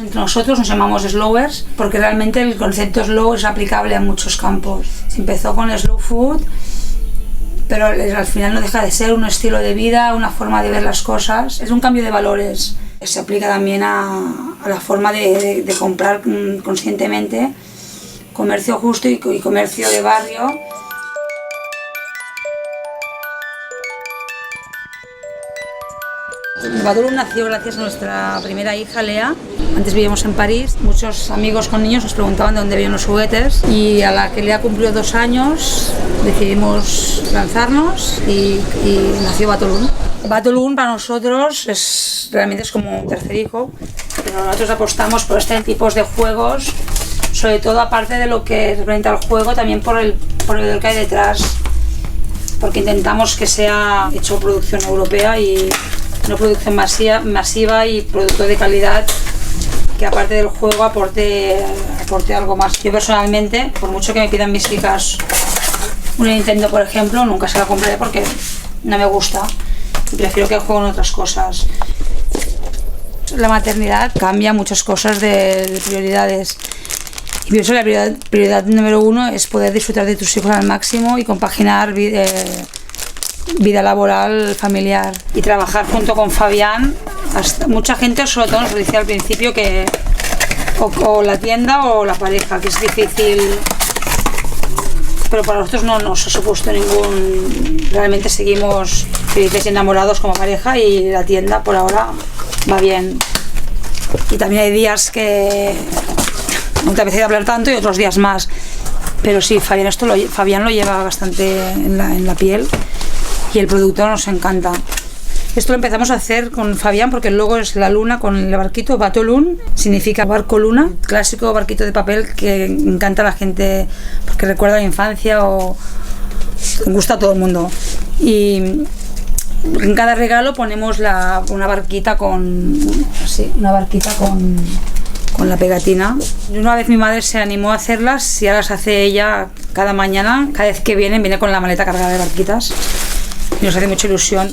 Entre nosotros nos llamamos slowers porque realmente el concepto slow es aplicable a muchos campos. Se empezó con el slow food, pero al final no deja de ser un estilo de vida, una forma de ver las cosas. Es un cambio de valores. Se aplica también a la forma de comprar conscientemente, comercio justo y comercio de barrio. Batulun nació gracias a nuestra primera hija, Lea. Antes vivíamos en París. Muchos amigos con niños nos preguntaban de dónde venían los juguetes y a la que Lea cumplió 2 años decidimos lanzarnos y nació Batulun. Batulun para nosotros realmente es como un tercer hijo, pero nosotros apostamos por este tipo de juegos, sobre todo aparte de lo que representa el juego, también por el que hay detrás, porque intentamos que sea hecho producción europea y una producción masiva y producto de calidad que aparte del juego aporte algo más. Yo personalmente, por mucho que me pidan mis hijas una Nintendo, por ejemplo, nunca se la compraré porque no me gusta y prefiero que jueguen otras cosas. La maternidad cambia muchas cosas de prioridades y pienso que la prioridad número 1 es poder disfrutar de tus hijos al máximo y compaginar vida laboral, familiar y trabajar junto con Fabián. Mucha gente, sobre todo, nos decía al principio que o la tienda o la pareja, que es difícil, pero para nosotros no nos ha supuesto realmente seguimos felices y enamorados como pareja y la tienda por ahora va bien. Y también hay días que no te apetece hablar tanto y otros días más, pero sí, Fabián lo lleva bastante en la piel. Y el producto nos encanta. Esto lo empezamos a hacer con Fabián porque el logo es la luna con el barquito, Batulun, significa barco luna, clásico barquito de papel que encanta a la gente porque recuerda la infancia o gusta a todo el mundo. Y en cada regalo ponemos una barquita con la pegatina. Una vez mi madre se animó a hacerlas y ahora las hace ella cada mañana, cada vez que viene con la maleta cargada de barquitas. Y nos hace mucha ilusión.